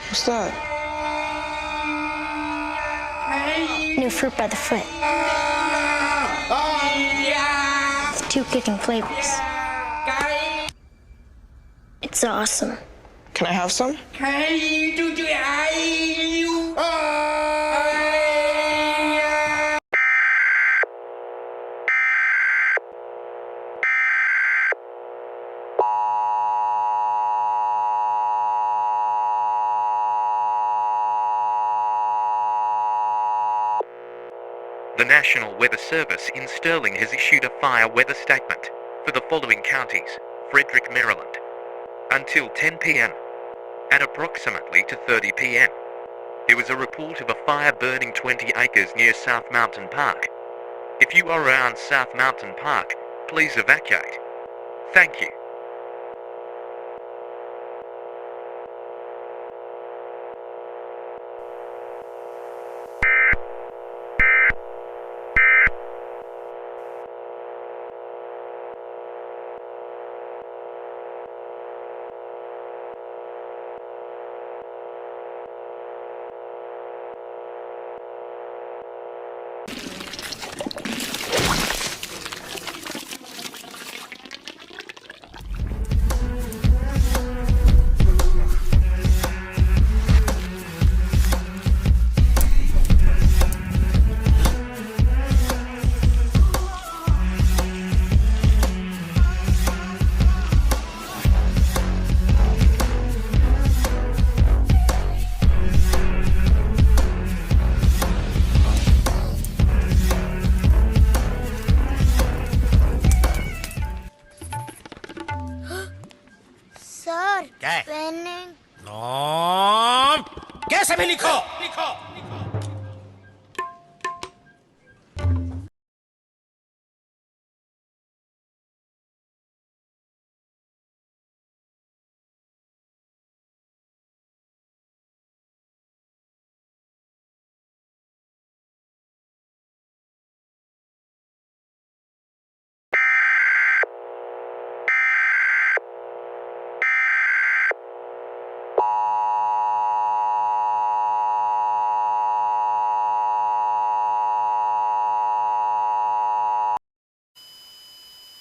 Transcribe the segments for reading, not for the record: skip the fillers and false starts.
What's that? New fruit by the foot. With 2 kicking flavors. It's awesome. Can I have some? The National Weather Service in Sterling has issued a fire weather statement for the following counties: Frederick, Maryland, until 10 p.m. At approximately 2:30 p.m. there was a report of a fire burning 20 acres near South Mountain Park. If you are around South Mountain Park, please evacuate. Thank you. Sir क्या है? Penning नाम कैसे भी लिखो लिखो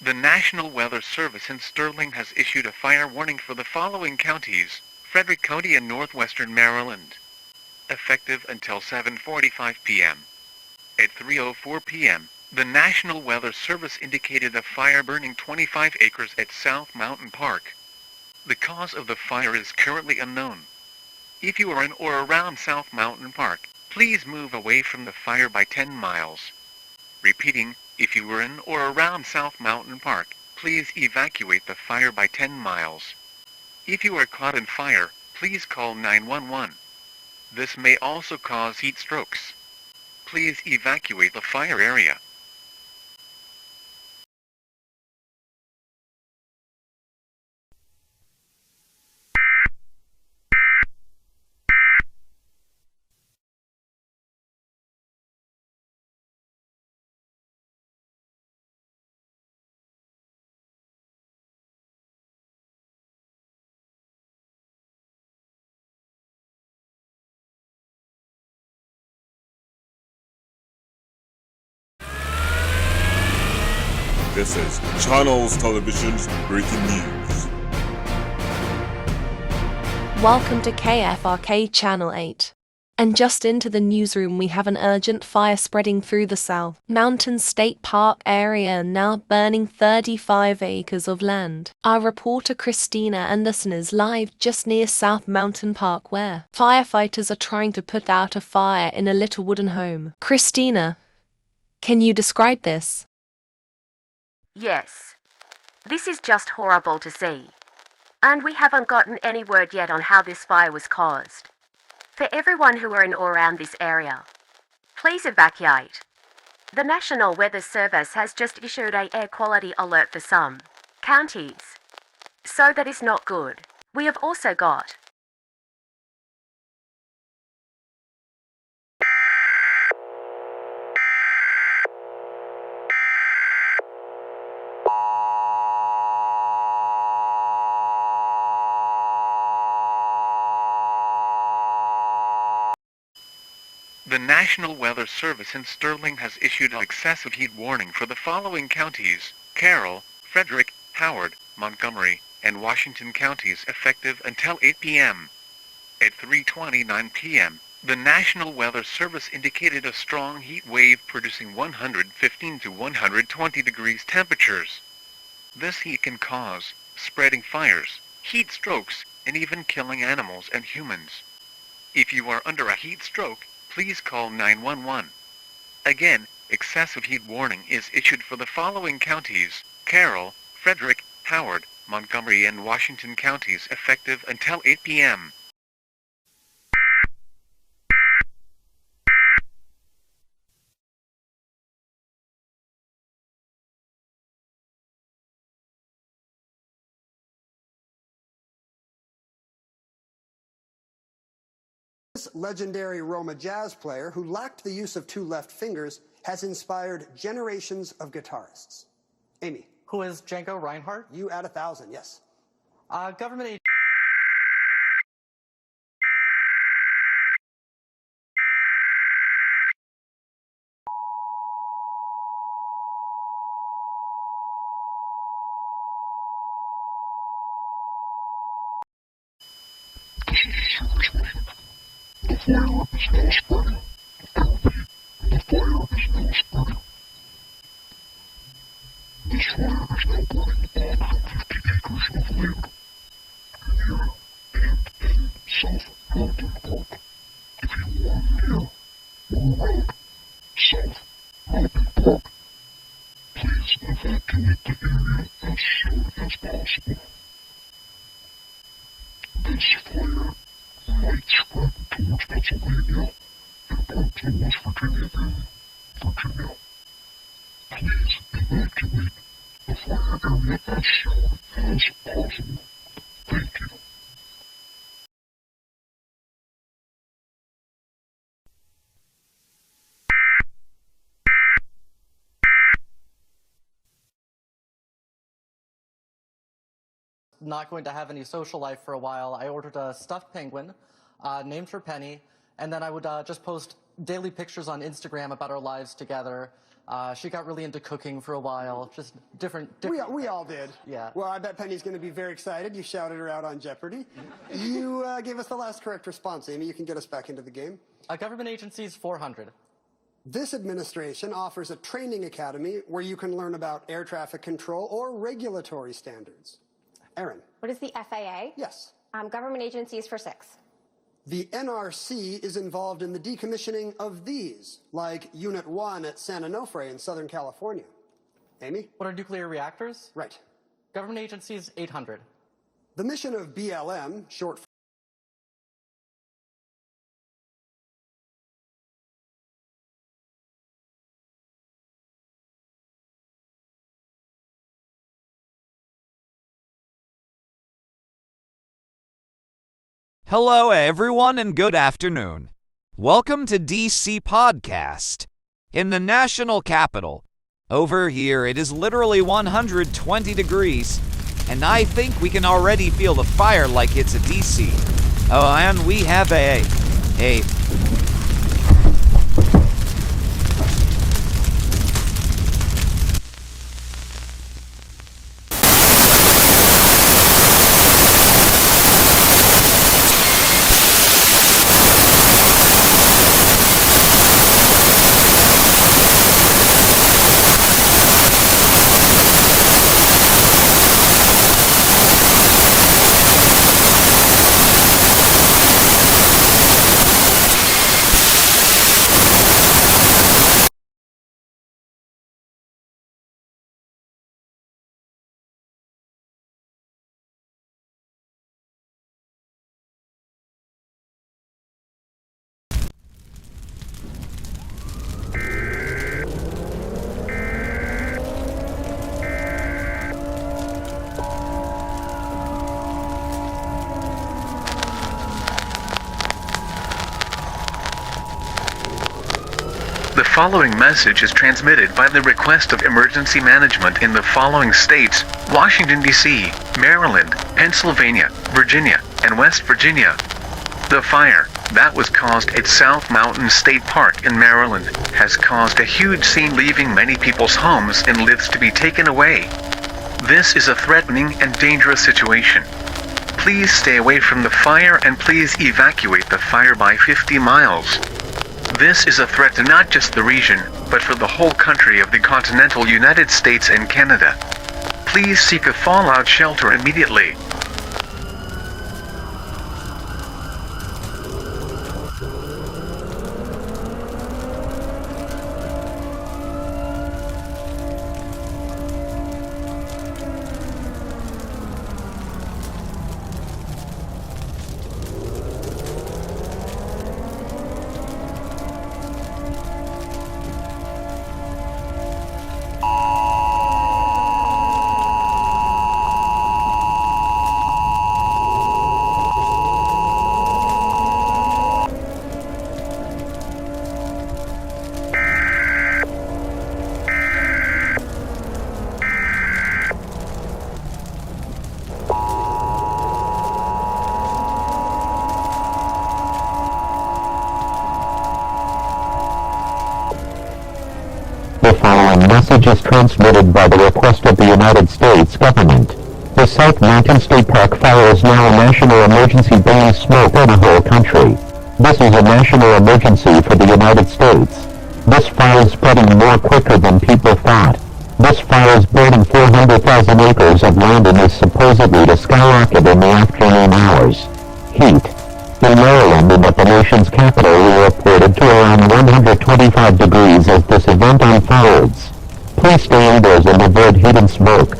The National Weather Service in Sterling has issued a fire warning for the following counties: Frederick County and northwestern Maryland, effective until 7:45 p.m. At 3:04 p.m., the National Weather Service indicated a fire burning 25 acres at South Mountain Park. The cause of the fire is currently unknown. If you are in or around South Mountain Park, please move away from the fire by 10 miles. Repeating, if you are in or around South Mountain Park, please evacuate the fire by 10 miles. If you are caught in fire, please call 911. This may also cause heat strokes. Please evacuate the fire area. This is Channels Television's breaking news. Welcome to KFRK Channel 8. And just into the newsroom we have an urgent fire spreading through the South Mountain State Park area and now burning 35 acres of land. Our reporter Christina Anderson is live just near South Mountain Park where firefighters are trying to put out a fire in a little wooden home. Christina, can you describe this? Yes. This is just horrible to see. And we haven't gotten any word yet on how this fire was caused. For everyone who are in or around this area, please evacuate. The National Weather Service has just issued an air quality alert for some counties. So that is not good. We have also got The National Weather Service in Sterling has issued an excessive heat warning for the following counties: Carroll, Frederick, Howard, Montgomery, and Washington counties, effective until 8 p.m. At 3:29 p.m., the National Weather Service indicated a strong heat wave producing 115 to 120 degrees temperatures. This heat can cause spreading fires, heat strokes, and even killing animals and humans. If you are under a heat stroke, please call 911. Again, excessive heat warning is issued for the following counties: Carroll, Frederick, Howard, Montgomery, and Washington counties, effective until 8 p.m. This legendary Roma jazz player, who lacked the use of two left fingers, has inspired generations of guitarists. Amy. Who is Django Reinhardt? You add 1,000, yes. Government agency. Not going to have any social life for a while. I ordered a stuffed penguin, named her Penny, and then I would just post daily pictures on Instagram about our lives together. She got really into cooking for a while, just different. We all did. Yeah. Well, I bet Penny's going to be very excited. You shouted her out on Jeopardy. You gave us the last correct response, Amy. You can get us back into the game. Government agencies, 400. This administration offers a training academy where you can learn about air traffic control or regulatory standards. Aaron. What is the FAA? Yes. Government agencies for 6. The NRC is involved in the decommissioning of these, like Unit 1 at San Onofre in Southern California. Amy? What are nuclear reactors? Right. Government agencies, 800. The mission of BLM, short for Hello, everyone, and good afternoon. Welcome to DC Podcast. In the national capital, over here it is literally 120 degrees, and I think we can already feel the fire like it's a DC. Oh, and we have a The following message is transmitted by the request of emergency management in the following states: Washington, D.C., Maryland, Pennsylvania, Virginia, and West Virginia. The fire that was caused at South Mountain State Park in Maryland has caused a huge scene, leaving many people's homes and lives to be taken away. This is a threatening and dangerous situation. Please stay away from the fire and please evacuate the fire by 50 miles. This is a threat to not just the region, but for the whole country of the continental United States and Canada. Please seek a fallout shelter immediately. The following message is transmitted by the request of the United States government. The South Mountain State Park fire is now a national emergency, bringing smoke over the whole country. This is a national emergency for the United States. This fire is spreading more quicker than people thought. This fire is burning 400,000 acres of land and is supposedly to skyrocket in the afternoon hours. Heat. In Maryland and at the nation's capital we reported to around 125 degrees as this event unfolds. Please stay indoors and avoid heat and smoke.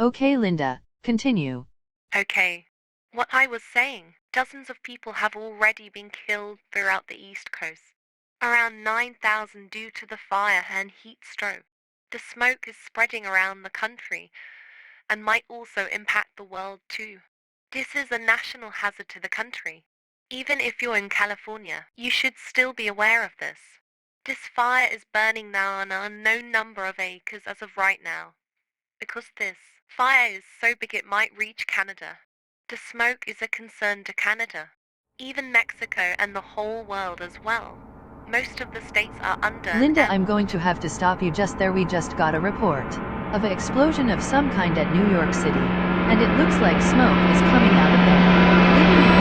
Okay, Linda, continue. Okay. What I was saying, dozens of people have already been killed throughout the East Coast. Around 9,000 due to the fire and heat stroke. The smoke is spreading around the country and might also impact the world too. This is a national hazard to the country. Even if you're in California, you should still be aware of this. This fire is burning now on an unknown number of acres as of right now. Because this fire is so big it might reach Canada. The smoke is a concern to Canada, even Mexico and the whole world as well. Most of the states are under... Linda, I'm going to have to stop you just there. We just got a report of an explosion of some kind at New York City, and it looks like smoke is coming out of there, leaving